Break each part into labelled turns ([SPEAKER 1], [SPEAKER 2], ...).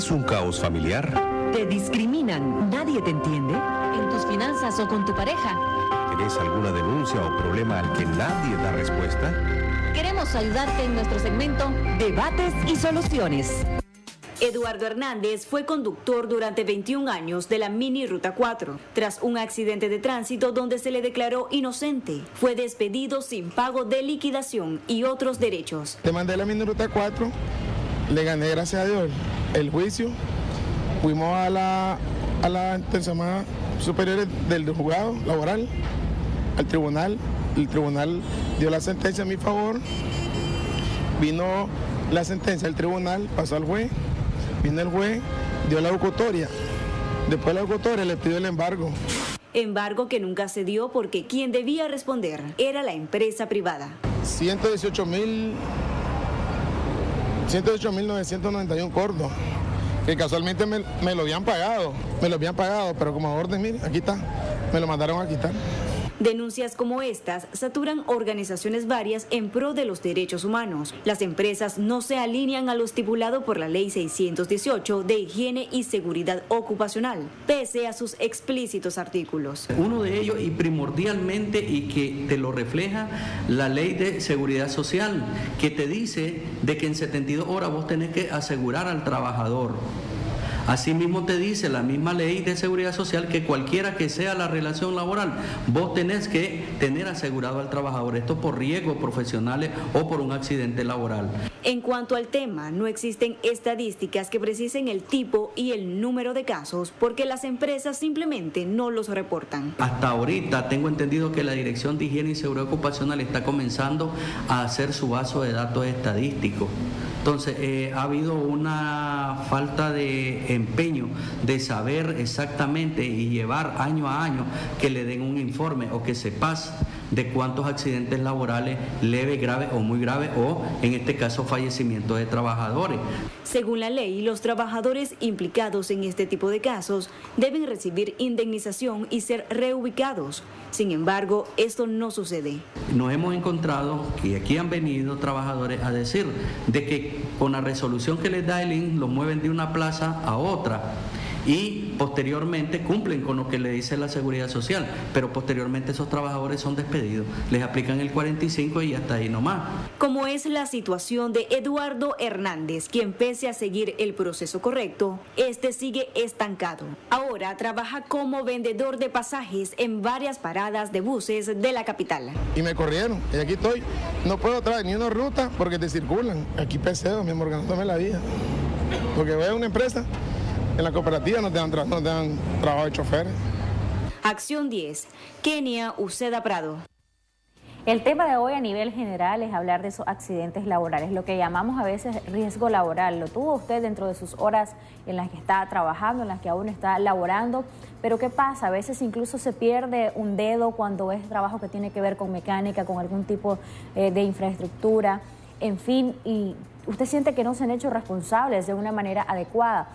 [SPEAKER 1] ¿Vivís un caos familiar?
[SPEAKER 2] ¿Te discriminan? ¿Nadie te entiende?
[SPEAKER 3] ¿En tus finanzas o con tu pareja?
[SPEAKER 1] ¿Tenés alguna denuncia o problema al que nadie da respuesta?
[SPEAKER 3] Queremos ayudarte en nuestro segmento
[SPEAKER 2] Debates y Soluciones.
[SPEAKER 4] Eduardo Hernández fue conductor durante 21 años de la Mini Ruta 4. Tras un accidente de tránsito donde se le declaró inocente, fue despedido sin pago de liquidación y otros derechos.
[SPEAKER 5] Demandé la Mini Ruta 4, le gané, gracias a Dios, el juicio. Fuimos a la Tercera Superior del Juzgado Laboral, al tribunal. El tribunal dio la sentencia a mi favor. Vino la sentencia del tribunal, pasó al juez. Vino el juez, dio la ejecutoria. Después de la ejecutoria le pidió el embargo.
[SPEAKER 4] Embargo que nunca se dio porque quien debía responder era la empresa privada.
[SPEAKER 5] 118.991 cordos, que casualmente me lo habían pagado. Pero como orden, mire, aquí está, me lo mandaron a quitar.
[SPEAKER 4] Denuncias como estas saturan organizaciones varias en pro de los derechos humanos. Las empresas no se alinean a lo estipulado por la Ley 618 de Higiene y Seguridad Ocupacional, pese a sus explícitos artículos.
[SPEAKER 6] Uno de ellos, y primordialmente, y que te lo refleja la Ley de Seguridad Social, que te dice de que en 72 horas vos tenés que asegurar al trabajador. Asimismo te dice la misma Ley de Seguridad Social que cualquiera que sea la relación laboral, vos tenés que tener asegurado al trabajador, esto por riesgos profesionales o por un accidente laboral.
[SPEAKER 4] En cuanto al tema, no existen estadísticas que precisen el tipo y el número de casos porque las empresas simplemente no los reportan.
[SPEAKER 6] Hasta ahorita tengo entendido que la Dirección de Higiene y Seguridad Ocupacional está comenzando a hacer su base de datos estadísticos. Entonces, ha habido una falta de empeño de saber exactamente y llevar año a año que le den un informe o que sepas de cuántos accidentes laborales leves, graves o muy graves o, en este caso, fallecimientos de trabajadores.
[SPEAKER 4] Según la ley, los trabajadores implicados en este tipo de casos deben recibir indemnización y ser reubicados. Sin embargo, esto no sucede.
[SPEAKER 6] Nos hemos encontrado que aquí han venido trabajadores a decir de que con la resolución que les da el INS los mueven de una plaza a otra y posteriormente cumplen con lo que le dice la Seguridad Social, pero posteriormente esos trabajadores son despedidos, les aplican el 45 y hasta ahí nomás.
[SPEAKER 4] Como es la situación de Eduardo Hernández, quien pese a seguir el proceso correcto, este sigue estancado. Ahora trabaja como vendedor de pasajes en varias paradas de buses de la capital.
[SPEAKER 5] Y me corrieron, y aquí estoy, no puedo traer ni una ruta porque te circulan. Aquí peseo, mi amor, ganándome la vida. Porque voy a una empresa. En la cooperativa no te dan trabajo de choferes.
[SPEAKER 4] Acción 10, Kenia Uceda Prado.
[SPEAKER 7] El tema de hoy a nivel general es hablar de esos accidentes laborales, lo que llamamos a veces riesgo laboral. Lo tuvo usted dentro de sus horas en las que está trabajando, en las que aún está laborando, pero ¿qué pasa? A veces incluso se pierde un dedo cuando es trabajo que tiene que ver con mecánica, con algún tipo de infraestructura, en fin, y usted siente que no se han hecho responsables de una manera adecuada.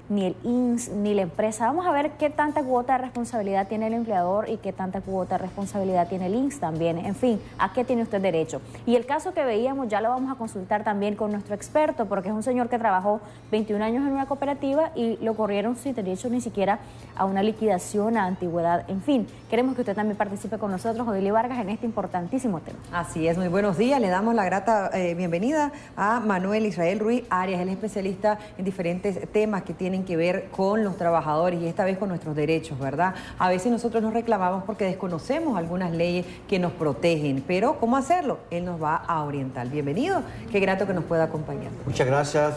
[SPEAKER 7] Ni el INS, ni la empresa. Vamos a ver qué tanta cuota de responsabilidad tiene el empleador y qué tanta cuota de responsabilidad tiene el INS también. En fin, ¿a qué tiene usted derecho? Y el caso que veíamos ya lo vamos a consultar también con nuestro experto, porque es un señor que trabajó 21 años en una cooperativa y lo corrieron sin derecho ni siquiera a una liquidación, a antigüedad. En fin, queremos que usted también participe con nosotros, Odile Vargas, en este importantísimo tema.
[SPEAKER 8] Así es, muy buenos días. Le damos la grata bienvenida a Manuel Israel Ruiz Arias, el especialista en diferentes temas que tienen que ver con los trabajadores y esta vez con nuestros derechos, ¿verdad? A veces nosotros nos reclamamos porque desconocemos algunas leyes que nos protegen, pero ¿cómo hacerlo? Él nos va a orientar. Bienvenido, qué grato que nos pueda acompañar.
[SPEAKER 9] Muchas gracias,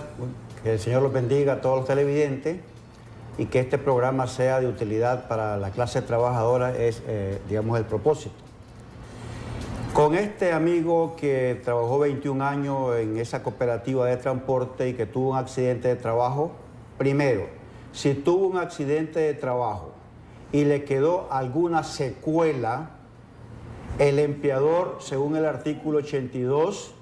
[SPEAKER 9] que el Señor los bendiga a todos los televidentes y que este programa sea de utilidad para la clase trabajadora es, digamos, el propósito. Con este amigo que trabajó 21 años en esa cooperativa de transporte y que tuvo un accidente de trabajo, primero, si tuvo un accidente de trabajo y le quedó alguna secuela, el empleador, según el artículo 82,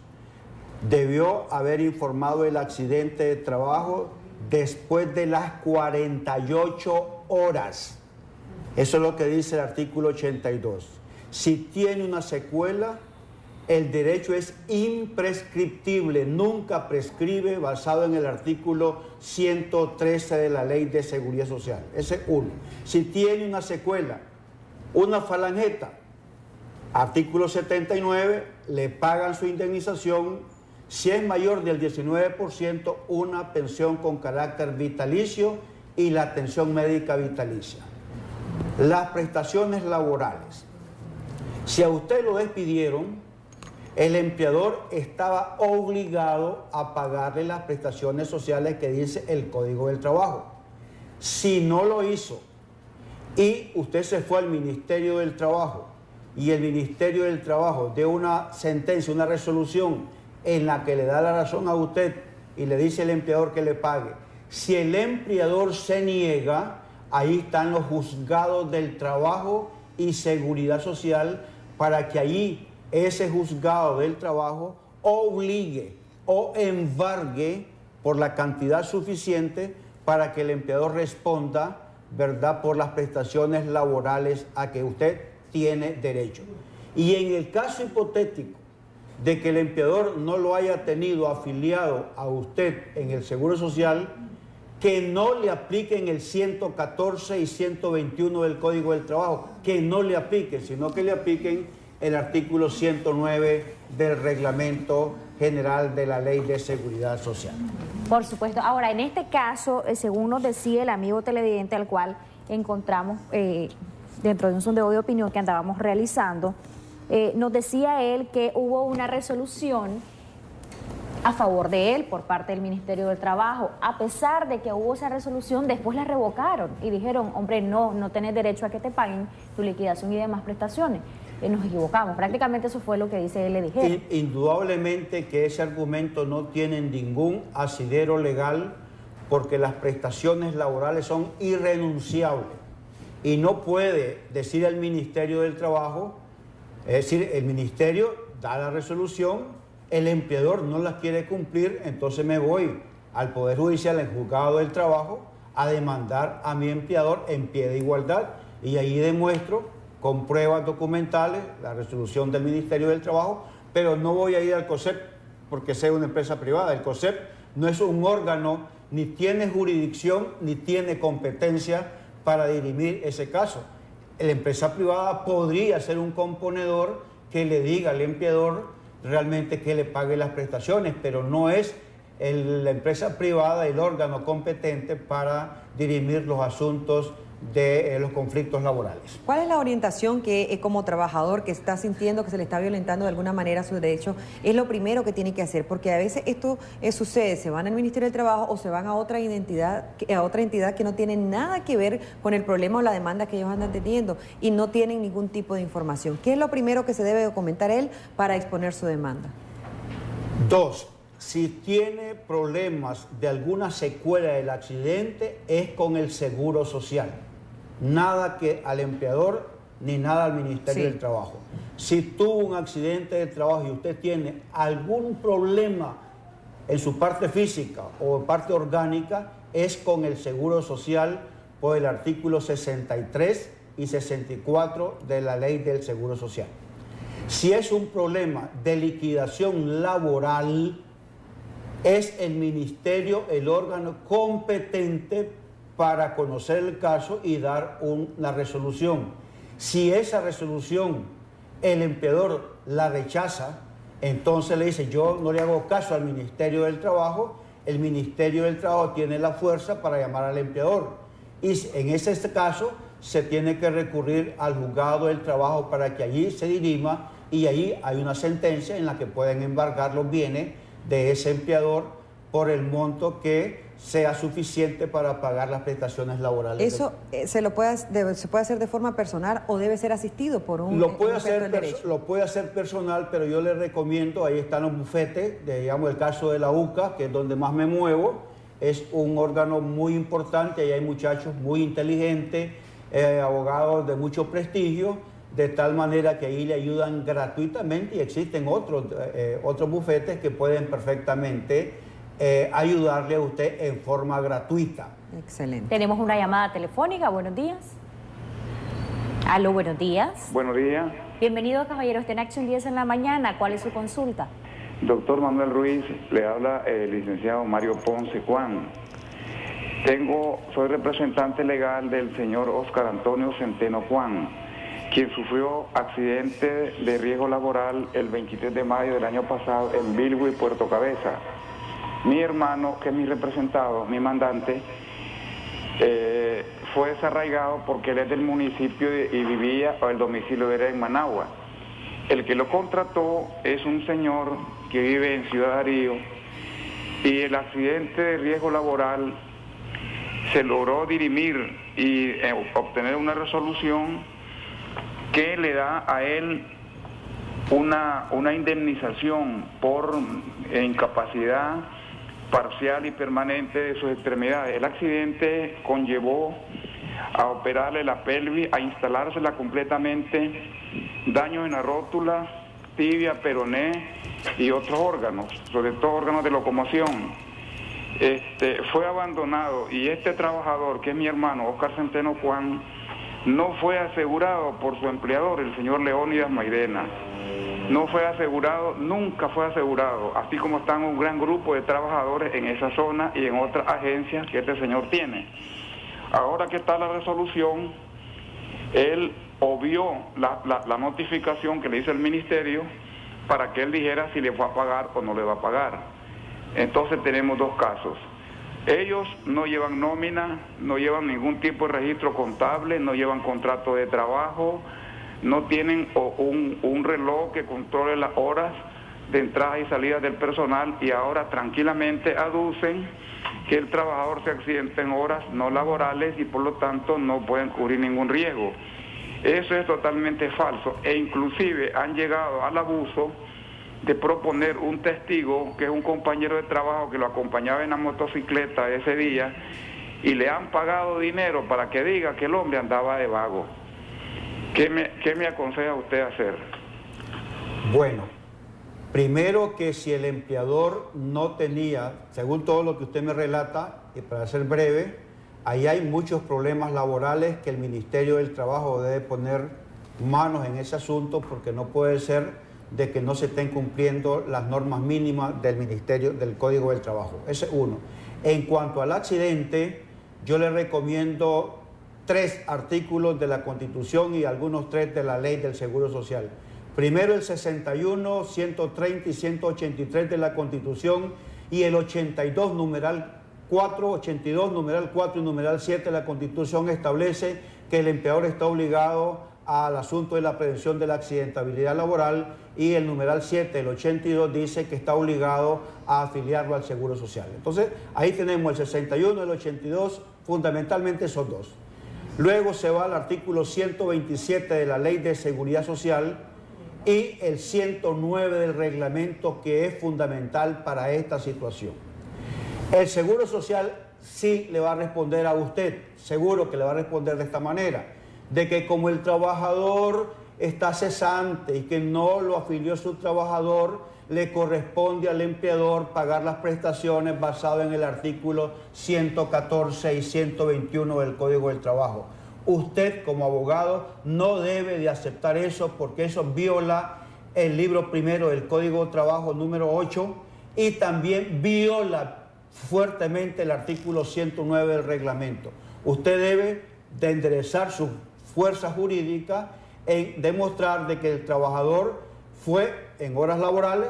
[SPEAKER 9] debió haber informado el accidente de trabajo después de las 48 horas. Eso es lo que dice el artículo 82. Si tiene una secuela, el derecho es imprescriptible, nunca prescribe, basado en el artículo 113 de la Ley de Seguridad Social. Ese es uno. Si tiene una secuela, una falangeta, artículo 79, le pagan su indemnización. Si es mayor del 19%, una pensión con carácter vitalicio y la atención médica vitalicia. Las prestaciones laborales. Si a usted lo despidieron, el empleador estaba obligado a pagarle las prestaciones sociales que dice el Código del Trabajo. Si no lo hizo y usted se fue al Ministerio del Trabajo y el Ministerio del Trabajo dio una sentencia, una resolución en la que le da la razón a usted y le dice al empleador que le pague, si el empleador se niega, ahí están los juzgados del trabajo y seguridad social para que allí ese juzgado del trabajo obligue o embargue por la cantidad suficiente para que el empleador responda, ¿verdad?, por las prestaciones laborales a que usted tiene derecho. Y en el caso hipotético de que el empleador no lo haya tenido afiliado a usted en el Seguro Social, que no le apliquen el 114 y 121 del Código del Trabajo, que no le apliquen, sino que le apliquen el artículo 109 del Reglamento General de la Ley de Seguridad Social.
[SPEAKER 7] Por supuesto. Ahora, en este caso, según nos decía el amigo televidente al cual encontramos dentro de un sondeo de opinión que andábamos realizando, nos decía él que hubo una resolución a favor de él por parte del Ministerio del Trabajo. A pesar de que hubo esa resolución, después la revocaron y dijeron, hombre, no tenés derecho a que te paguen tu liquidación y demás prestaciones. Nos equivocamos. Prácticamente eso fue lo que dice él, le dijeron.
[SPEAKER 9] Indudablemente que ese argumento no tiene ningún asidero legal porque las prestaciones laborales son irrenunciables y no puede decir el Ministerio del Trabajo, es decir, el Ministerio da la resolución, el empleador no las quiere cumplir, entonces me voy al Poder Judicial, al Juzgado del Trabajo, a demandar a mi empleador en pie de igualdad y ahí demuestro con pruebas documentales la resolución del Ministerio del Trabajo, pero no voy a ir al COSEP porque sea una empresa privada. El COSEP no es un órgano, ni tiene jurisdicción, ni tiene competencia para dirimir ese caso. La empresa privada podría ser un componedor que le diga al empleador realmente que le pague las prestaciones, pero no es la empresa privada el órgano competente para dirimir los asuntos de los conflictos laborales.
[SPEAKER 8] ¿Cuál es la orientación que como trabajador que está sintiendo que se le está violentando de alguna manera sus derechos es lo primero que tiene que hacer? Porque a veces esto sucede, se van al Ministerio del Trabajo o se van a otra entidad que no tiene nada que ver con el problema o la demanda que ellos andan teniendo y no tienen ningún tipo de información. ¿Qué es lo primero que se debe documentar él para exponer su demanda?
[SPEAKER 9] 2. Si tiene problemas de alguna secuela del accidente es con el Seguro Social. Nada que al empleador ni nada al Ministerio del Trabajo. Si tuvo un accidente de trabajo y usted tiene algún problema en su parte física o parte orgánica, es con el Seguro Social por el artículo 63 y 64 de la Ley del Seguro Social. Si es un problema de liquidación laboral, es el Ministerio el órgano competente para conocer el caso y dar una resolución. Si esa resolución el empleador la rechaza, entonces le dice, yo no le hago caso al Ministerio del Trabajo, el Ministerio del Trabajo tiene la fuerza para llamar al empleador. Y en ese caso se tiene que recurrir al Juzgado del Trabajo para que allí se dirima y allí hay una sentencia en la que pueden embargar los bienes de ese empleador por el monto que sea suficiente para pagar las prestaciones laborales.
[SPEAKER 8] ¿Eso se puede hacer de forma personal o debe ser asistido por un
[SPEAKER 9] lo puede hacer
[SPEAKER 8] derecho?
[SPEAKER 9] Lo puede hacer personal, pero yo le recomiendo, ahí están los bufetes, digamos el caso de la UCA, que es donde más me muevo, es un órgano muy importante, ahí hay muchachos muy inteligentes, abogados de mucho prestigio, de tal manera que ahí le ayudan gratuitamente y existen otros bufetes que pueden perfectamente ayudarle a usted en forma gratuita.
[SPEAKER 8] Excelente.
[SPEAKER 7] Tenemos una llamada telefónica. Buenos días. Aló, buenos días.
[SPEAKER 10] Buenos días.
[SPEAKER 7] Bienvenido, caballero. Está en Acción 10 en la mañana. ¿Cuál es su consulta?
[SPEAKER 10] Doctor Manuel Ruiz, le habla el licenciado Mario Ponce Juan. Soy representante legal del señor Oscar Antonio Centeno Juan, quien sufrió accidente de riesgo laboral el 23 de mayo del año pasado en Bilwi, Puerto Cabeza. Mi hermano, que es mi representado, mi mandante, fue desarraigado porque él es del municipio y vivía, o el domicilio era en Managua. El que lo contrató es un señor que vive en Ciudad Darío, y el accidente de riesgo laboral se logró dirimir y obtener una resolución que le da a él una indemnización por incapacidad parcial y permanente de sus extremidades. El accidente conllevó a operarle la pelvis, a instalársela completamente, daños en la rótula, tibia, peroné y otros órganos, sobre todo órganos de locomoción. Fue abandonado, y este trabajador, que es mi hermano Oscar Centeno Juan, no fue asegurado por su empleador, el señor Leónidas Mairena. No fue asegurado, nunca fue asegurado, así como están un gran grupo de trabajadores en esa zona y en otras agencias que este señor tiene. Ahora que está la resolución, él obvió la notificación que le hizo el ministerio para que él dijera si le va a pagar o no le va a pagar. Entonces tenemos dos casos. Ellos no llevan nómina, no llevan ningún tipo de registro contable, no llevan contrato de trabajo, no tienen un reloj que controle las horas de entrada y salida del personal, y ahora tranquilamente aducen que el trabajador se accidenta en horas no laborales y por lo tanto no pueden cubrir ningún riesgo. Eso es totalmente falso, e inclusive han llegado al abuso de proponer un testigo que es un compañero de trabajo que lo acompañaba en la motocicleta ese día, y le han pagado dinero para que diga que el hombre andaba de vago. ¿Qué me aconseja usted hacer?
[SPEAKER 9] Bueno, primero, que si el empleador no tenía, según todo lo que usted me relata, y para ser breve, ahí hay muchos problemas laborales que el Ministerio del Trabajo debe poner manos en ese asunto, porque no puede ser de que no se estén cumpliendo las normas mínimas del Ministerio del Código del Trabajo. Ese es uno. En cuanto al accidente, yo le recomiendo 3 artículos de la Constitución y algunos 3 de la Ley del Seguro Social. Primero, el 61, 130 y 183 de la Constitución, y el 82, numeral 4, 82, numeral 4 y numeral 7 de la Constitución establece que el empleador está obligado al asunto de la prevención de la accidentabilidad laboral, y el numeral 7, el 82, dice que está obligado a afiliarlo al Seguro Social. Entonces, ahí tenemos el 61 y el 82, fundamentalmente son 2. Luego se va al artículo 127 de la Ley de Seguridad Social y el 109 del reglamento, que es fundamental para esta situación. El Seguro Social sí le va a responder a usted, seguro que le va a responder de esta manera, de que como el trabajador está cesante y que no lo afilió su trabajador, le corresponde al empleador pagar las prestaciones basado en el artículo 114 y 121 del Código del Trabajo. Usted, como abogado, no debe de aceptar eso, porque eso viola el libro primero del Código del Trabajo número 8, y también viola fuertemente el artículo 109 del reglamento. Usted debe de enderezar su fuerza jurídica en demostrar de que el trabajador fue en horas laborales,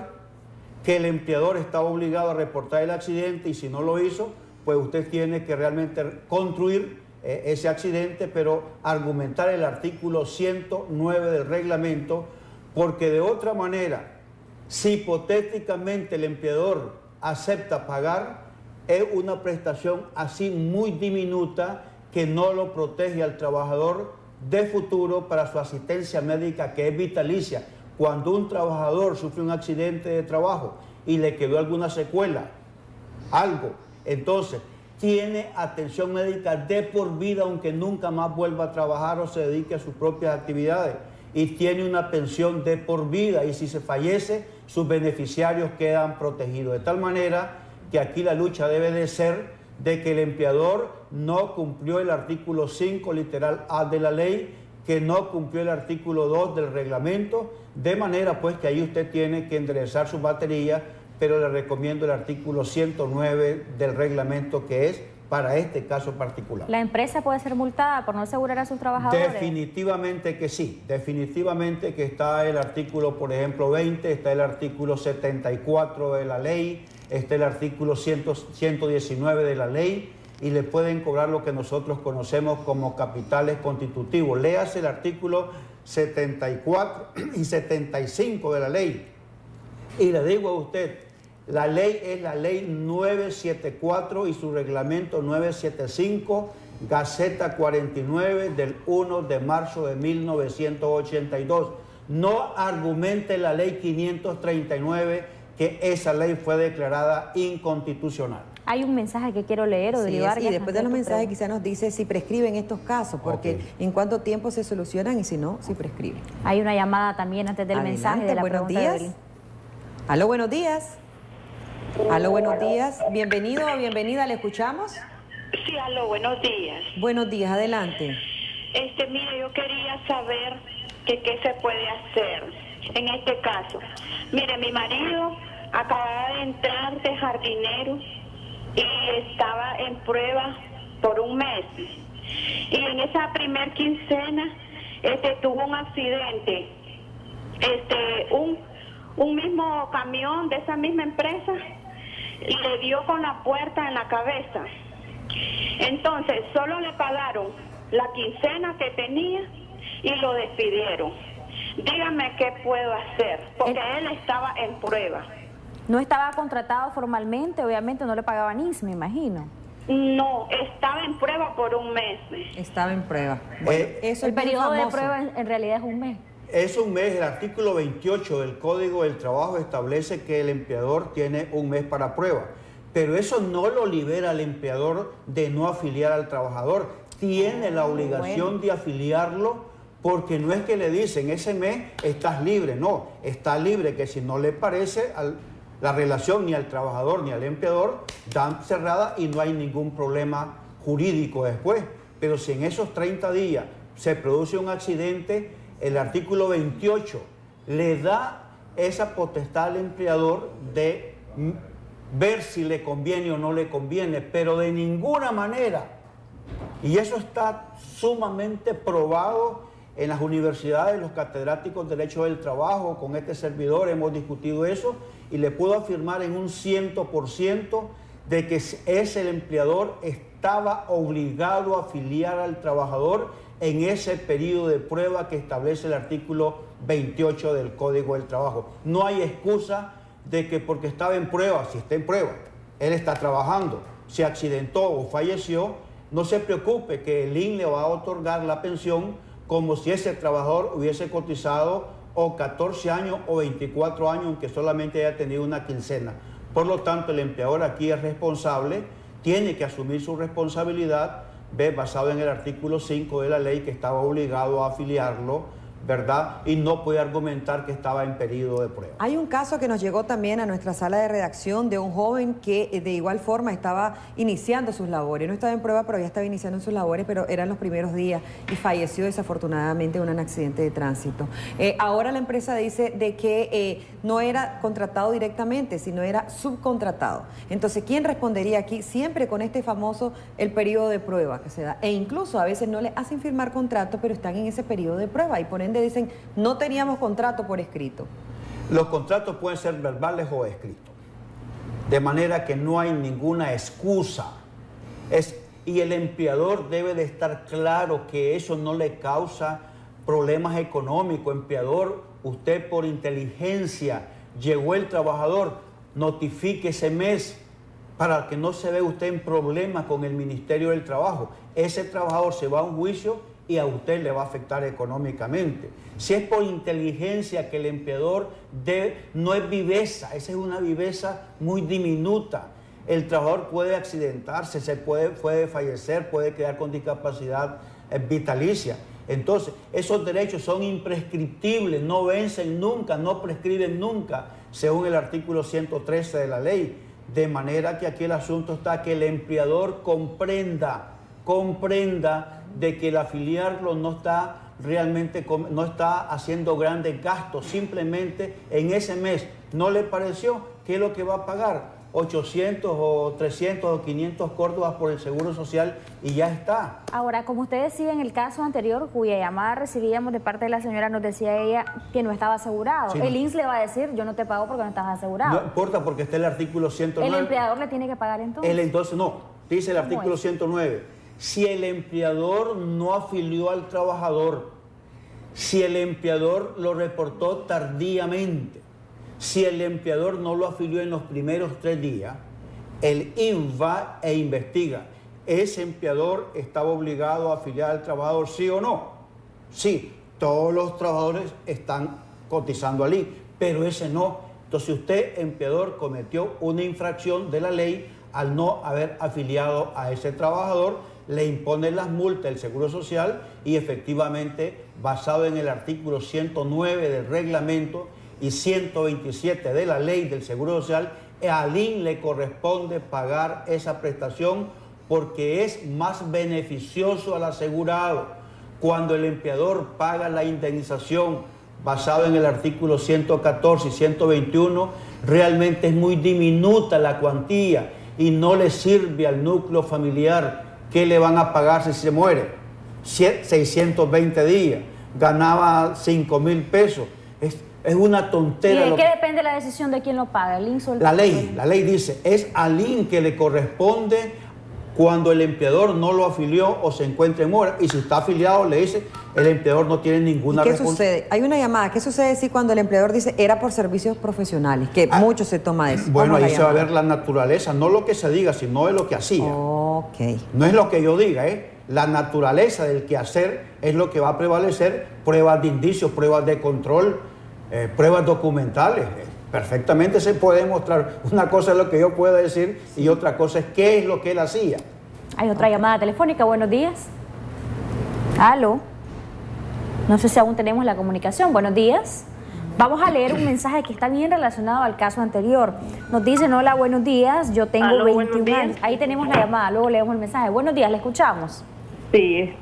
[SPEAKER 9] que el empleador estaba obligado a reportar el accidente, y si no lo hizo, pues usted tiene que realmente construir ese accidente, pero argumentar el artículo 109 del reglamento, porque de otra manera, si hipotéticamente el empleador acepta pagar, es una prestación así muy diminuta que no lo protege al trabajador de futuro para su asistencia médica, que es vitalicia. Cuando un trabajador sufre un accidente de trabajo y le quedó alguna secuela, algo, entonces tiene atención médica de por vida, aunque nunca más vuelva a trabajar o se dedique a sus propias actividades, y tiene una pensión de por vida, y si se fallece, sus beneficiarios quedan protegidos. De tal manera que aquí la lucha debe de ser de que el empleador no cumplió el artículo 5, literal A de la ley, que no cumplió el artículo 2 del reglamento, de manera pues que ahí usted tiene que enderezar su batería, pero le recomiendo el artículo 109 del reglamento, que es para este caso particular.
[SPEAKER 7] ¿La empresa puede ser multada por no asegurar a sus trabajadores?
[SPEAKER 9] Definitivamente que sí, definitivamente que está el artículo, por ejemplo, 20, está el artículo 74 de la ley, está el artículo 119 de la ley, y le pueden cobrar lo que nosotros conocemos como capitales constitutivos. Léase el artículo 74 y 75 de la ley. Y le digo a usted, la ley es la ley 974 y su reglamento 975, Gaceta 49 del 1 de marzo de 1982. No argumente la ley 539 que esa ley fue declarada inconstitucional.
[SPEAKER 7] Hay un mensaje que quiero leer, Odilio Vargas.
[SPEAKER 8] Y después de los mensajes quizá nos dice si prescriben estos casos, porque en cuánto tiempo se solucionan y si no, si prescriben.
[SPEAKER 7] Hay una llamada también antes del mensaje de la
[SPEAKER 8] buenos
[SPEAKER 7] pregunta
[SPEAKER 8] días. Aló, buenos días. Aló, buenos días. Bienvenido o bienvenida, ¿le escuchamos?
[SPEAKER 11] Sí, aló, buenos días.
[SPEAKER 8] Buenos días, adelante.
[SPEAKER 11] Mire, yo quería saber que qué se puede hacer en este caso. Mire, mi marido acababa de entrar de jardinero y estaba en prueba por un mes. Y en esa primer quincena tuvo un accidente. Un mismo camión de esa misma empresa le dio con la puerta en la cabeza. Entonces, solo le pagaron la quincena que tenía y lo despidieron. Dígame qué puedo hacer, porque él estaba en prueba.
[SPEAKER 7] No estaba contratado formalmente, obviamente no le pagaban IS, me imagino.
[SPEAKER 11] No, estaba en prueba por un mes.
[SPEAKER 8] Estaba en prueba. Bueno, eso
[SPEAKER 7] el periodo de prueba en realidad es un mes.
[SPEAKER 9] Es un mes. El artículo 28 del Código del Trabajo establece que el empleador tiene un mes para prueba, pero eso no lo libera al empleador de no afiliar al trabajador. Tiene la obligación de afiliarlo, porque no es que le dicen ese mes estás libre, no, está libre, que si no le parece la relación ni al trabajador ni al empleador, dan cerrada y no hay ningún problema jurídico después. Pero si en esos 30 días se produce un accidente, el artículo 28 le da esa potestad al empleador de ver si le conviene o no le conviene, pero de ninguna manera, y eso está sumamente probado en las universidades, los catedráticos de Derecho del Trabajo, con este servidor hemos discutido eso, y le puedo afirmar en un 100% de que el empleador estaba obligado a afiliar al trabajador en ese periodo de prueba que establece el artículo 28 del Código del Trabajo. No hay excusa de que porque estaba en prueba, si está en prueba, él está trabajando, se accidentó o falleció, no se preocupe que el INS le va a otorgar la pensión como si ese trabajador hubiese cotizado o 14 años o 24 años, aunque solamente haya tenido una quincena. Por lo tanto, el empleador aquí es responsable, tiene que asumir su responsabilidad, basado en el artículo 5 de la ley, que estaba obligado a afiliarlo, ¿verdad? Y no puede argumentar que estaba en periodo de prueba.
[SPEAKER 8] Hay un caso que nos llegó también a nuestra sala de redacción de un joven que de igual forma estaba iniciando sus labores. No estaba en prueba, pero ya estaba iniciando sus labores, pero eran los primeros días y falleció desafortunadamente en un accidente de tránsito. Ahora la empresa dice de que no era contratado directamente, sino era subcontratado. Entonces, ¿quién respondería aquí? Siempre con este famoso el periodo de prueba que se da. E incluso a veces no le hacen firmar contrato, pero están en ese periodo de prueba y por ende dicen, no teníamos contrato por escrito.
[SPEAKER 9] Los contratos pueden ser verbales o escritos, de manera que no hay ninguna excusa. Y el empleador debe de estar claro que eso no le causa problemas económicos. Empleador, usted por inteligencia, llegó el trabajador, notifique ese mes para que no se vea usted en problemas con el Ministerio del Trabajo. Ese trabajador se va a un juicio y a usted le va a afectar económicamente. Si es por inteligencia que el empleador no es viveza, esa es una viveza muy diminuta. El trabajador puede accidentarse, puede fallecer, puede quedar con discapacidad vitalicia. Entonces, esos derechos son imprescriptibles, no vencen nunca, no prescriben nunca, según el artículo 113 de la ley. De manera que aquí el asunto está que el empleador comprenda de que el afiliarlo no está realmente no está haciendo grandes gastos, simplemente en ese mes no le pareció que es lo que va a pagar, 800 o 300 o 500 córdobas por el Seguro Social y ya está.
[SPEAKER 7] Ahora, como usted decía en el caso anterior, cuya llamada recibíamos de parte de la señora, nos decía ella que no estaba asegurado.
[SPEAKER 9] Sí,
[SPEAKER 7] el INSS le va a decir, yo no te pago porque no estás asegurado.
[SPEAKER 9] No importa porque está el artículo 109.
[SPEAKER 7] ¿El empleador le tiene que pagar entonces?
[SPEAKER 9] Entonces no, dice el artículo 109. Si el empleador no afilió al trabajador, si el empleador lo reportó tardíamente, si el empleador no lo afilió en los primeros 3 días, el INSS va e investiga. ¿Ese empleador estaba obligado a afiliar al trabajador, sí o no? Sí, todos los trabajadores están cotizando al INSS, pero ese no. Entonces usted, empleador, cometió una infracción de la ley al no haber afiliado a ese trabajador, le imponen las multas del Seguro Social y efectivamente, basado en el artículo 109 del reglamento y 127 de la ley del Seguro Social, al INSS le corresponde pagar esa prestación porque es más beneficioso al asegurado. Cuando el empleador paga la indemnización basado en el artículo 114 y 121, realmente es muy diminuta la cuantía y no le sirve al núcleo familiar. ¿Qué le van a pagar si se muere? 620 días, ganaba 5.000 pesos. Es una tontera.
[SPEAKER 7] ¿Y de qué depende la decisión de quién lo paga? ¿El INSS o el
[SPEAKER 9] la ley dice, es al INSS que le corresponde cuando el empleador no lo afilió o se encuentra en mora. Y si está afiliado, le dice, el empleador no tiene ninguna responsabilidad.
[SPEAKER 8] ¿Qué sucede? Hay una llamada. ¿Qué sucede si cuando el empleador dice era por servicios profesionales? Que mucho se toma de eso.
[SPEAKER 9] Bueno, ahí se va a ver la naturaleza, no lo que se diga, sino de lo que hacía.
[SPEAKER 8] Ok.
[SPEAKER 9] No es lo que yo diga, la naturaleza del quehacer es lo que va a prevalecer. Pruebas de indicios, pruebas de control, pruebas documentales. Perfectamente se puede demostrar. Una cosa es lo que yo puedo decir y otra cosa es qué es lo que él hacía.
[SPEAKER 7] Hay otra llamada telefónica. Buenos días. Aló. No sé si aún tenemos la comunicación. Buenos días. Vamos a leer un mensaje que está bien relacionado al caso anterior. Nos dicen, hola, buenos días, yo tengo
[SPEAKER 12] Aló,
[SPEAKER 7] 21 años. Ahí tenemos la llamada, luego leemos el mensaje. Buenos días, le escuchamos.
[SPEAKER 12] Sí,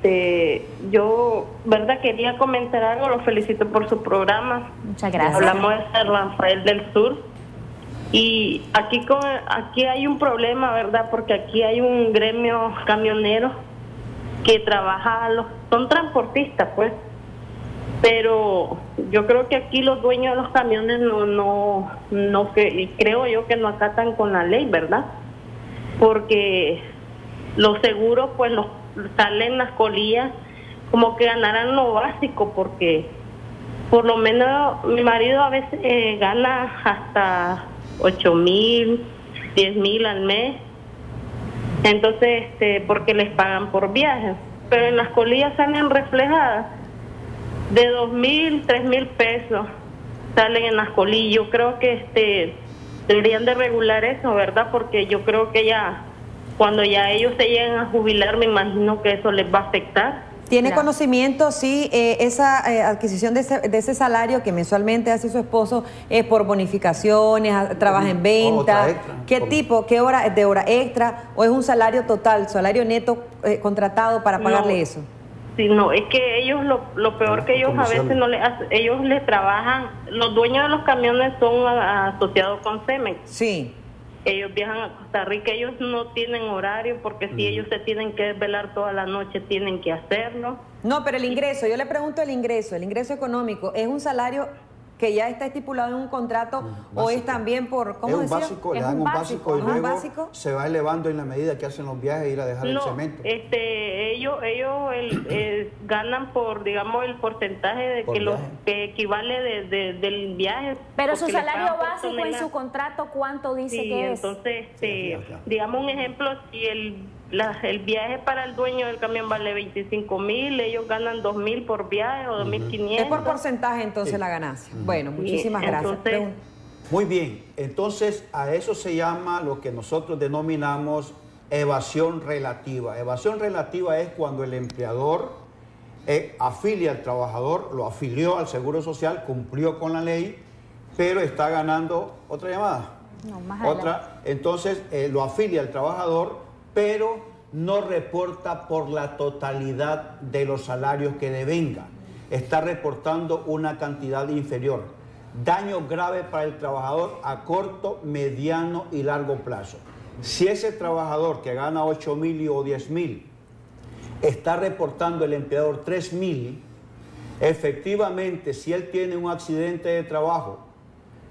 [SPEAKER 12] yo, verdad, quería comentar algo, los felicito por su programa.
[SPEAKER 7] Muchas gracias.
[SPEAKER 12] Hablamos de San Rafael del Sur. Y aquí hay un problema, ¿verdad? Porque aquí hay un gremio camionero que trabaja, son transportistas, pues. Pero yo creo que aquí los dueños de los camiones creo yo que no acatan con la ley, ¿verdad? Porque los seguros, pues, salen las colillas como que ganarán lo básico, porque por lo menos mi marido a veces gana hasta 8.000, 10.000 al mes. Entonces, porque les pagan por viajes, pero en las colillas salen reflejadas de 2.000, 3.000 pesos salen en las colillas. Yo creo que deberían de regular eso, ¿verdad? Porque yo creo que ya cuando ya ellos se lleguen a jubilar, me imagino que eso les va a afectar.
[SPEAKER 8] ¿Tiene conocimiento si esa adquisición de ese salario que mensualmente hace su esposo es por bonificaciones, trabaja en venta? ¿Qué tipo, qué hora de hora extra o es un salario total, salario neto contratado para pagarle eso?
[SPEAKER 12] Sí, no, es que ellos, lo peor que ellos a veces no le hacen, ellos le trabajan, los dueños de los camiones son asociados con Cemex.
[SPEAKER 8] Sí.
[SPEAKER 12] Ellos viajan a Costa Rica, ellos no tienen horario porque si ellos se tienen que desvelar toda la noche, tienen que hacerlo.
[SPEAKER 8] No, pero el ingreso, yo le pregunto el ingreso económico, ¿es un salario que ya está estipulado en un contrato o es también por, ¿cómo decía?
[SPEAKER 9] Básico, le dan un básico y luego se va elevando en la medida que hacen los viajes e ir a dejar el cemento.
[SPEAKER 12] Ellos ganan por, digamos, el porcentaje de que equivale del viaje.
[SPEAKER 7] Pero su salario básico en su contrato, ¿cuánto dice que es?
[SPEAKER 12] Entonces, digamos un ejemplo, si el viaje para el dueño del camión vale 25.000, ellos ganan 2.000 por viaje o 2.500.
[SPEAKER 8] Es por porcentaje entonces la ganancia. Bueno, muchísimas gracias.
[SPEAKER 9] Muy bien, entonces a eso se llama lo que nosotros denominamos evasión relativa. Evasión relativa es cuando el empleador afilia al trabajador, lo afilió al Seguro Social, cumplió con la ley, pero está ganando otra llamada.
[SPEAKER 7] No, más
[SPEAKER 9] otra, entonces lo afilia al trabajador, pero no reporta por la totalidad de los salarios que devenga. está reportando una cantidad inferior. Daño grave para el trabajador a corto, mediano y largo plazo. Si ese trabajador que gana 8.000 o 10.000 está reportando el empleador 3.000, efectivamente, si él tiene un accidente de trabajo,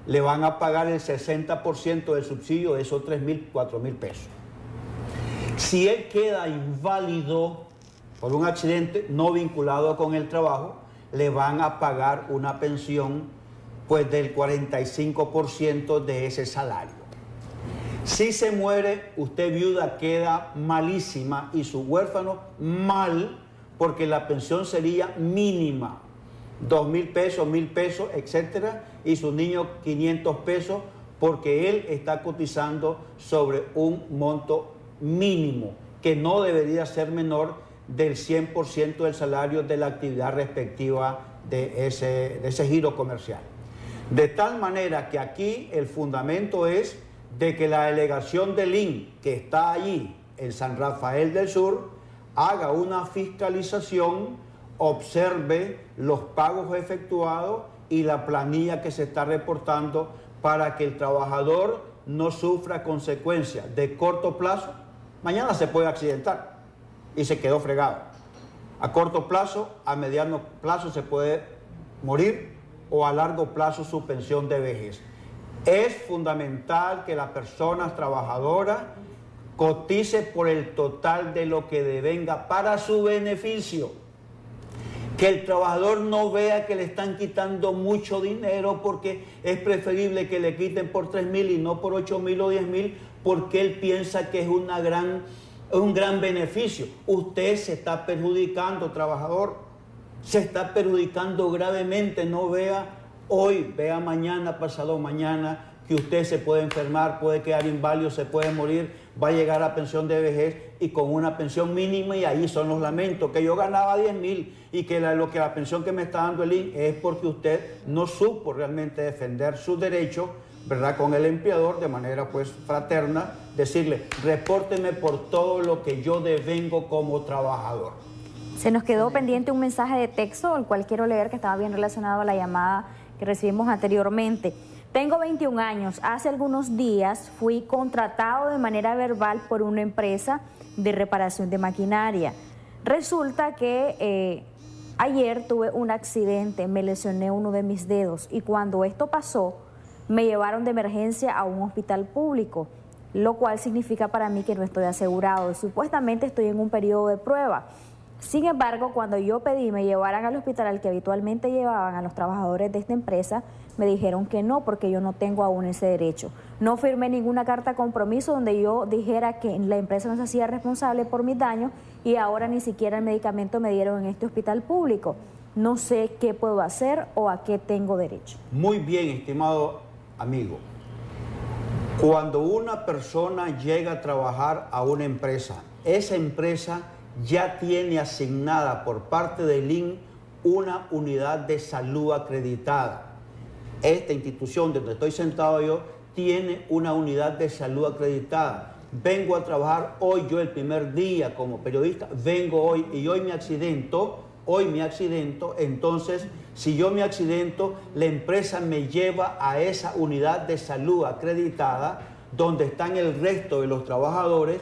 [SPEAKER 9] le van a pagar el 60% del subsidio de esos 3.000, 4.000 pesos. Si él queda inválido por un accidente no vinculado con el trabajo, le van a pagar una pensión pues del 45% de ese salario. Si se muere, usted viuda queda malísima y su huérfano mal, porque la pensión sería mínima, 2.000 pesos, 1.000 pesos, etcétera, y su niño 500 pesos, porque él está cotizando sobre un monto mínimo, que no debería ser menor del 100% del salario de la actividad respectiva de ese giro comercial. De tal manera que aquí el fundamento es de que la delegación del IN, que está allí en San Rafael del Sur, haga una fiscalización, observe los pagos efectuados y la planilla que se está reportando para que el trabajador no sufra consecuencias de corto plazo. Mañana se puede accidentar y se quedó fregado. A corto plazo, a mediano plazo se puede morir o a largo plazo su pensión de vejez. Es fundamental que la persona trabajadora cotice por el total de lo que devenga para su beneficio. Que el trabajador no vea que le están quitando mucho dinero, porque es preferible que le quiten por 3.000 y no por 8.000 o 10.000, porque él piensa que es un gran beneficio. Usted se está perjudicando, trabajador, se está perjudicando gravemente. No vea hoy, vea mañana, pasado mañana, que usted se puede enfermar, puede quedar inválido, se puede morir, va a llegar a pensión de vejez y con una pensión mínima, y ahí son los lamentos, que yo ganaba 10.000 y que la pensión que me está dando el IN es porque usted no supo realmente defender sus derechos, ¿verdad?, con el empleador de manera pues fraterna, decirle, repórteme por todo lo que yo devengo como trabajador.
[SPEAKER 7] Se nos quedó pendiente un mensaje de texto, el cual quiero leer, que estaba bien relacionado a la llamada que recibimos anteriormente. Tengo 21 años. Hace algunos días fui contratado de manera verbal por una empresa de reparación de maquinaria. Resulta que ayer tuve un accidente, me lesioné uno de mis dedos y cuando esto pasó me llevaron de emergencia a un hospital público, lo cual significa para mí que no estoy asegurado. Supuestamente estoy en un periodo de prueba. Sin embargo, cuando yo pedí me llevaran al hospital al que habitualmente llevaban a los trabajadores de esta empresa, me dijeron que no, porque yo no tengo aún ese derecho. No firmé ninguna carta de compromiso donde yo dijera que la empresa no se hacía responsable por mis daños y ahora ni siquiera el medicamento me dieron en este hospital público. No sé qué puedo hacer o a qué tengo derecho.
[SPEAKER 9] Muy bien, estimado amigo. Cuando una persona llega a trabajar a una empresa, esa empresa ya tiene asignada por parte del IN una unidad de salud acreditada. Esta institución donde estoy sentado yo tiene una unidad de salud acreditada. Vengo a trabajar hoy, yo el primer día como periodista, vengo hoy y hoy me accidento, entonces si yo me accidento, la empresa me lleva a esa unidad de salud acreditada donde están el resto de los trabajadores.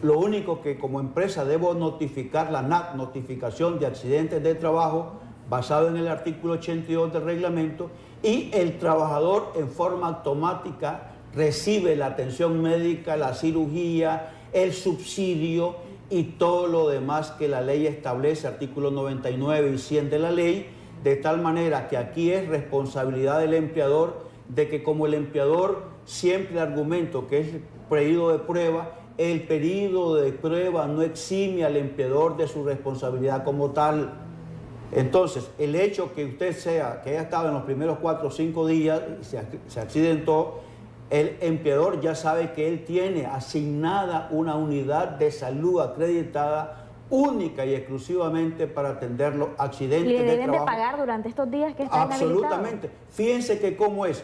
[SPEAKER 9] Lo único que como empresa debo notificar, la NAT, notificación de accidentes de trabajo, basado en el artículo 82 del reglamento, y el trabajador en forma automática recibe la atención médica, la cirugía, el subsidio y todo lo demás que la ley establece, artículos 99 y 100 de la ley, de tal manera que aquí es responsabilidad del empleador de que como el empleador siempre argumento que es periodo de prueba, el periodo de prueba no exime al empleador de su responsabilidad como tal. Entonces, el hecho que usted que haya estado en los primeros 4 o 5 días y se accidentó, el empleador ya sabe que él tiene asignada una unidad de salud acreditada única y exclusivamente para atender los accidentes de trabajo.
[SPEAKER 7] ¿Le deben de pagar durante estos días que está inhabilitado?
[SPEAKER 9] Absolutamente. Fíjense que cómo es.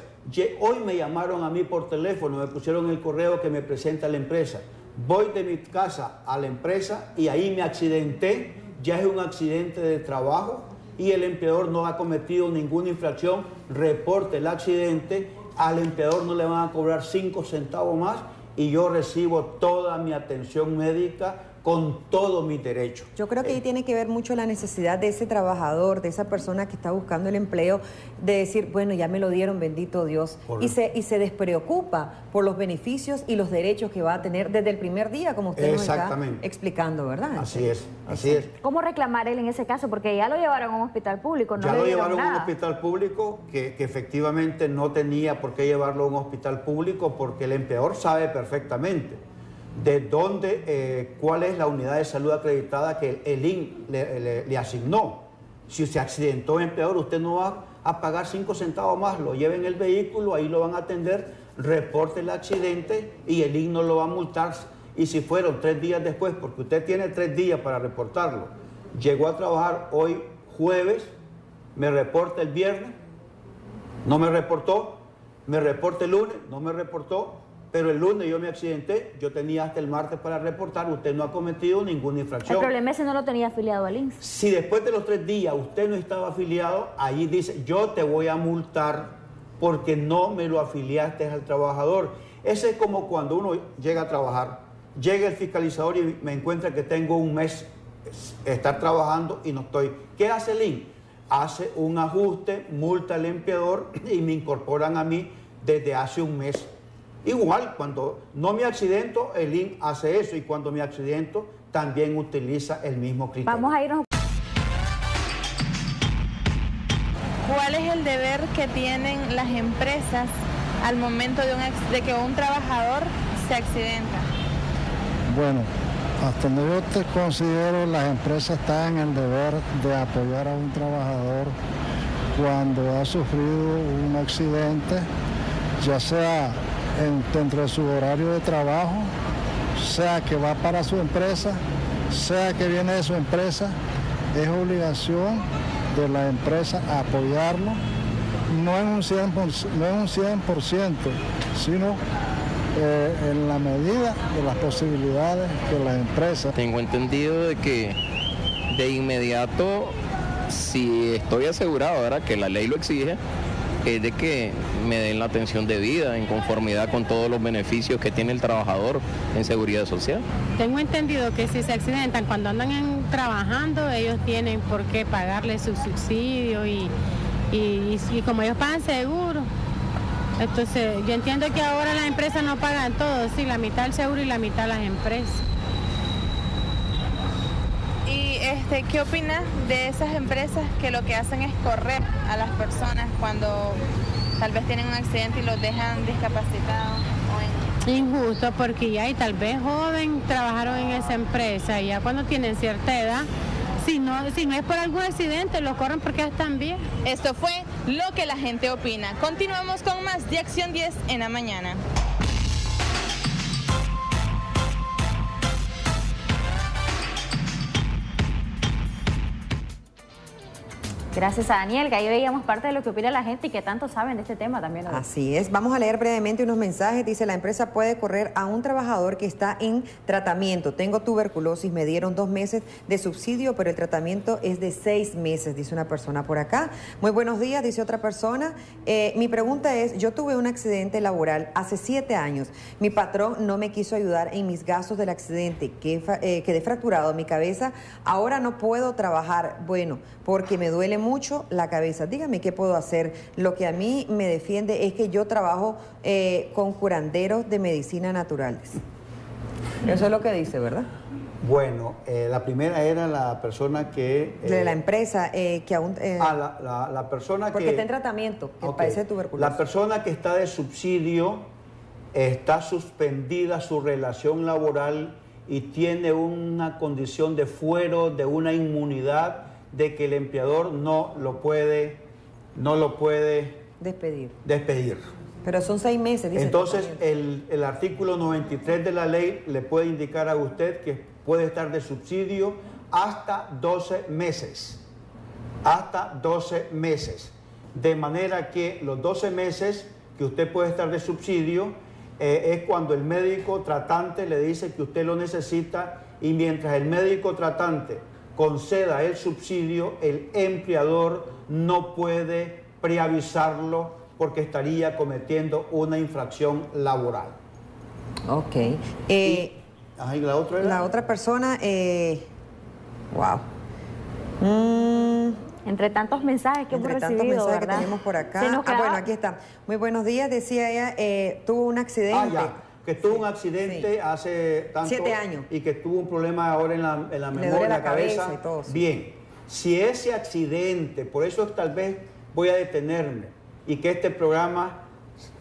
[SPEAKER 9] Hoy me llamaron a mí por teléfono, me pusieron el correo que me presenta la empresa. Voy de mi casa a la empresa y ahí me accidenté. Ya es un accidente de trabajo y el empleador no ha cometido ninguna infracción, reporte el accidente, al empleador no le van a cobrar 5 centavos más y yo recibo toda mi atención médica con todos mis derechos.
[SPEAKER 8] Yo creo que ahí tiene que ver mucho la necesidad de ese trabajador, de esa persona que está buscando el empleo, de decir, bueno, ya me lo dieron, bendito Dios, y se despreocupa por los beneficios y los derechos que va a tener desde el primer día, como usted nos está explicando, ¿verdad?
[SPEAKER 9] Así es, así es.
[SPEAKER 7] ¿Cómo reclamar él en ese caso? Porque ya lo llevaron a un hospital público, no
[SPEAKER 9] ya
[SPEAKER 7] le
[SPEAKER 9] lo
[SPEAKER 7] dieron
[SPEAKER 9] llevaron
[SPEAKER 7] nada.
[SPEAKER 9] a un hospital público que efectivamente no tenía por qué llevarlo a un hospital público porque el empleador sabe perfectamente de dónde, cuál es la unidad de salud acreditada que el IN le asignó. Si se accidentó el empleador, usted no va a pagar 5 centavos más, lo lleva en el vehículo, ahí lo van a atender, reporte el accidente y el IN no lo va a multar. Y si fueron 3 días después, porque usted tiene 3 días para reportarlo, llegó a trabajar hoy jueves, me reporta el viernes, no me reportó, me reporta el lunes, no me reportó, pero el lunes yo me accidenté, yo tenía hasta el martes para reportar, usted no ha cometido ninguna infracción.
[SPEAKER 7] El problema es que no lo tenía afiliado al INSS.
[SPEAKER 9] Si después de los 3 días usted no estaba afiliado, ahí dice, yo te voy a multar porque no me lo afiliaste al trabajador. Ese es como cuando uno llega a trabajar, llega el fiscalizador y me encuentra que tengo un mes estar trabajando y no estoy. ¿Qué hace el IN? Hace un ajuste, multa al empleador y me incorporan a mí desde hace un mes. Igual, cuando no me accidento, el IN hace eso y cuando me accidento, también utiliza el mismo criterio.
[SPEAKER 7] Vamos a irnos.
[SPEAKER 13] ¿Cuál es el deber que tienen las empresas al momento de que un trabajador se accidenta?
[SPEAKER 14] Bueno, hasta donde yo te considero, las empresas están en el deber de apoyar a un trabajador cuando ha sufrido un accidente, ya sea dentro de su horario de trabajo, sea que va para su empresa, sea que viene de su empresa. Es obligación de la empresa apoyarlo, no en un 100%, sino en la medida de las posibilidades que las empresas.
[SPEAKER 15] Tengo entendido de que de inmediato, si estoy asegurado, ¿verdad?, que la ley lo exige, es de que me den la atención debida en conformidad con todos los beneficios que tiene el trabajador en seguridad social.
[SPEAKER 16] Tengo entendido que si se accidentan cuando andan trabajando, ellos tienen por qué pagarle su subsidio y como ellos pagan seguro, entonces yo entiendo que ahora las empresas no pagan todo, sí, la mitad el seguro y la mitad las empresas.
[SPEAKER 13] Y ¿qué opinas de esas empresas que lo que hacen es correr a las personas cuando tal vez tienen un accidente y los dejan discapacitados?
[SPEAKER 16] Injusto, porque ya y tal vez joven trabajaron en esa empresa y ya cuando tienen cierta edad, si no es por algún accidente, los corren porque están bien.
[SPEAKER 13] Esto fue lo que la gente opina. Continuamos con más de Acción 10 en la mañana.
[SPEAKER 7] Gracias a Daniel, que ahí veíamos parte de lo que opina la gente y que tanto saben de este tema también.
[SPEAKER 8] Así es. Vamos a leer brevemente unos mensajes. Dice, la empresa puede correr a un trabajador que está en tratamiento. Tengo tuberculosis, me dieron 2 meses de subsidio, pero el tratamiento es de 6 meses, dice una persona por acá. Muy buenos días, dice otra persona. Mi pregunta es, yo tuve un accidente laboral hace 7 años. Mi patrón no me quiso ayudar en mis gastos del accidente. Quedé fracturado mi cabeza. Ahora no puedo trabajar. Bueno, porque me duele mucho la cabeza. Dígame qué puedo hacer. Lo que a mí me defiende es que yo trabajo con curanderos de medicina naturales. Eso es lo que dice, ¿verdad?
[SPEAKER 9] Bueno, la primera era la persona que...
[SPEAKER 8] de la empresa que aún...
[SPEAKER 9] la persona
[SPEAKER 8] porque
[SPEAKER 9] que...
[SPEAKER 8] está en tratamiento, que padece tuberculosis.
[SPEAKER 9] La persona que está de subsidio está suspendida su relación laboral y tiene una condición de fuero, de una inmunidad, de que el empleador no lo puede despedir.
[SPEAKER 8] Pero son 6 meses, dice.
[SPEAKER 9] Entonces, el artículo 93 de la ley le puede indicar a usted que puede estar de subsidio hasta 12 meses. Hasta 12 meses. De manera que los 12 meses que usted puede estar de subsidio es cuando el médico tratante le dice que usted lo necesita y mientras el médico tratante conceda el subsidio, el empleador no puede preavisarlo porque estaría cometiendo una infracción laboral.
[SPEAKER 8] Ok.
[SPEAKER 9] ¿Y la otra era?
[SPEAKER 8] La otra persona, wow.
[SPEAKER 7] Entre tantos mensajes que hemos recibido,
[SPEAKER 8] tantos mensajes
[SPEAKER 7] ¿verdad?
[SPEAKER 8] que tenemos por acá.
[SPEAKER 7] Se nos queda-
[SPEAKER 8] Bueno, aquí está. Muy buenos días, decía ella, tuvo un accidente.
[SPEAKER 9] Ya, que tuvo un accidente hace tanto
[SPEAKER 8] 7 años.
[SPEAKER 9] y que tuvo un problema ahora en la memoria,
[SPEAKER 8] duele
[SPEAKER 9] en la
[SPEAKER 8] la cabeza
[SPEAKER 9] cabeza.
[SPEAKER 8] y todo, sí.
[SPEAKER 9] Bien, si ese accidente, por eso tal vez voy a detenerme y que este programa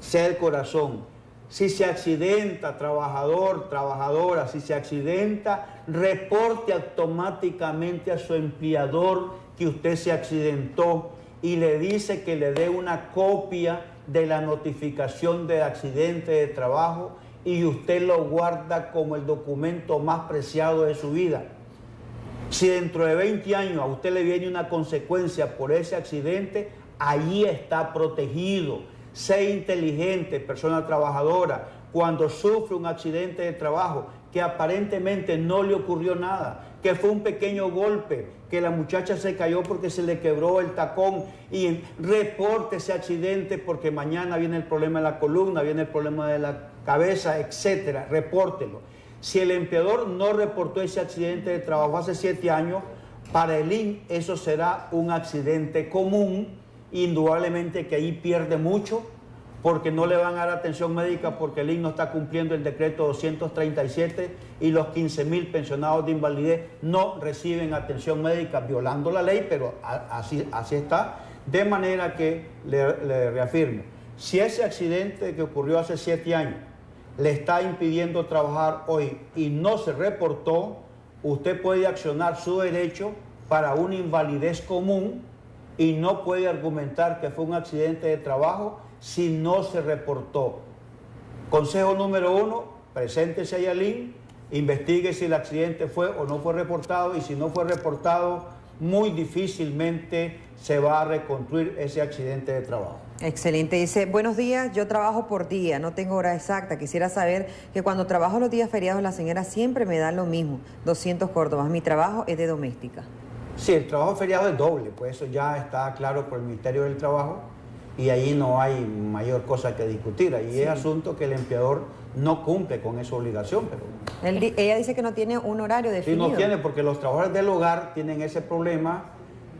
[SPEAKER 9] sea el corazón. Si se accidenta, trabajador, trabajadora, si se accidenta, reporte automáticamente a su empleador que usted se accidentó y le dice que le dé una copia de la notificación de accidente de trabajo y usted lo guarda como el documento más preciado de su vida. Si dentro de 20 años a usted le viene una consecuencia por ese accidente, allí está protegido. Sé inteligente, persona trabajadora, cuando sufre un accidente de trabajo que aparentemente no le ocurrió nada, que fue un pequeño golpe, que la muchacha se cayó porque se le quebró el tacón, y reporte ese accidente porque mañana viene el problema de la columna, viene el problema de la cabeza, etcétera, repórtelo. Si el empleador no reportó ese accidente de trabajo hace 7 años, para el INS eso será un accidente común, indudablemente que ahí pierde mucho, porque no le van a dar atención médica porque el INS no está cumpliendo el decreto 237 y los 15.000 pensionados de invalidez no reciben atención médica, violando la ley, pero así está. De manera que le reafirmo, si ese accidente que ocurrió hace 7 años le está impidiendo trabajar hoy y no se reportó, usted puede accionar su derecho para una invalidez común y no puede argumentar que fue un accidente de trabajo si no se reportó. Consejo número 1, preséntese ahí al INS, investigue si el accidente fue o no fue reportado, y si no fue reportado, muy difícilmente se va a reconstruir ese accidente de trabajo.
[SPEAKER 8] Excelente. Dice, buenos días, yo trabajo por día, no tengo hora exacta. Quisiera saber que cuando trabajo los días feriados, la señora siempre me da lo mismo, 200 córdobas. Mi trabajo es de doméstica.
[SPEAKER 9] Sí, el trabajo feriado es doble, pues eso ya está claro por el Ministerio del Trabajo y ahí no hay mayor cosa que discutir. Ahí es asunto que el empleador no cumple con esa obligación. Pero
[SPEAKER 8] ella dice que no tiene un horario definido.
[SPEAKER 9] Sí, no tiene, porque los trabajadores del hogar tienen ese problema.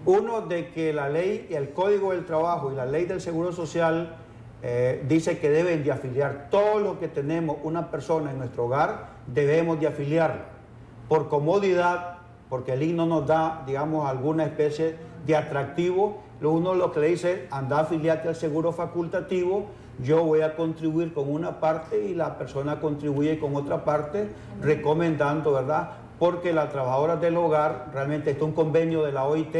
[SPEAKER 9] Uno, de que la ley, el Código del Trabajo y la ley del Seguro Social dice que deben de afiliar. Todo lo que tenemos una persona en nuestro hogar, debemos de afiliarla. Por comodidad, porque el INS no nos da, digamos, alguna especie de atractivo. Uno lo que le dice es, anda, afiliate al seguro facultativo, yo voy a contribuir con una parte y la persona contribuye con otra parte, recomendando, ¿verdad? Porque las trabajadoras del hogar, realmente está un convenio de la OIT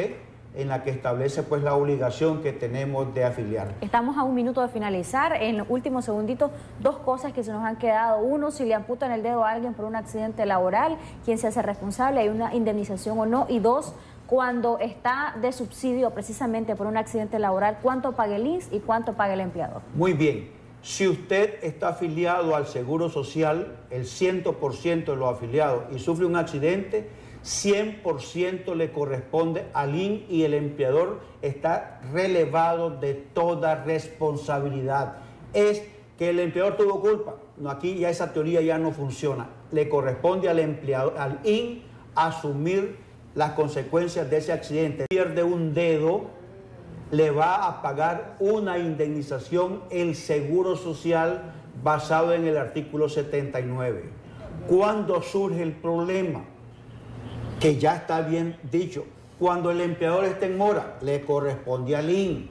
[SPEAKER 9] en la que establece pues la obligación que tenemos de afiliar.
[SPEAKER 7] Estamos a un minuto de finalizar. En los últimos segunditos, 2 cosas que se nos han quedado. 1, si le amputan el dedo a alguien por un accidente laboral, ¿quién se hace responsable? ¿Hay una indemnización o no? Y 2, cuando está de subsidio precisamente por un accidente laboral, ¿cuánto paga el INS y cuánto paga el empleador?
[SPEAKER 9] Muy bien. Si usted está afiliado al Seguro Social, el 100% de los afiliados, y sufre un accidente, 100% le corresponde al INS y el empleador está relevado de toda responsabilidad. Es que el empleador tuvo culpa. No, aquí ya esa teoría ya no funciona. Le corresponde al empleador, al INS, asumir las consecuencias de ese accidente. Pierde un dedo, le va a pagar una indemnización el Seguro Social basado en el artículo 79. ¿Cuándo surge el problema? Que ya está bien dicho. Cuando el empleador está en mora, le corresponde al INS.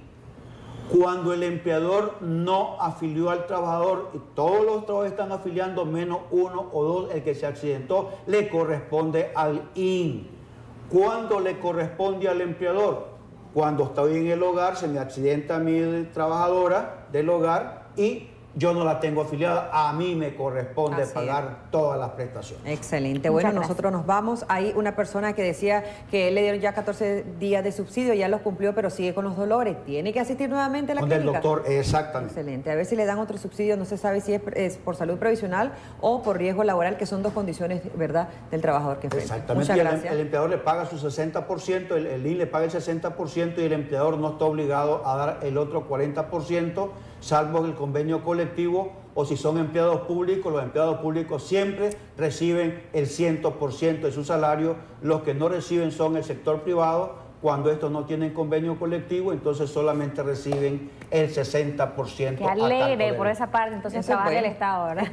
[SPEAKER 9] Cuando el empleador no afilió al trabajador, y todos los trabajadores están afiliando menos 1 o 2, el que se accidentó, le corresponde al INS. ¿Cuándo le corresponde al empleador? Cuando estoy en el hogar, se me accidenta mi trabajadora del hogar y yo no la tengo afiliada, a mí me corresponde pagar todas las prestaciones.
[SPEAKER 8] Excelente. Bueno, nosotros nos vamos. Hay una persona que decía que él le dieron ya 14 días de subsidio, ya los cumplió, pero sigue con los dolores. Tiene que asistir nuevamente a la clínica.
[SPEAKER 9] Con el doctor, exactamente.
[SPEAKER 8] Excelente. A ver si le dan otro subsidio, no se sabe si es por salud provisional o por riesgo laboral, que son dos condiciones, ¿verdad?, del trabajador que enfrenta.
[SPEAKER 9] Exactamente.
[SPEAKER 8] Muchas gracias.
[SPEAKER 9] El empleador le paga su 60%, el IN le paga el 60% y el empleador no está obligado a dar el otro 40%, salvo el convenio colectivo, o si son empleados públicos, los empleados públicos siempre reciben el 100% de su salario. Los que no reciben son el sector privado. Cuando estos no tienen convenio colectivo, entonces solamente reciben el 60%.
[SPEAKER 7] Qué alegre por esa parte, entonces trabajar el Estado, ¿verdad?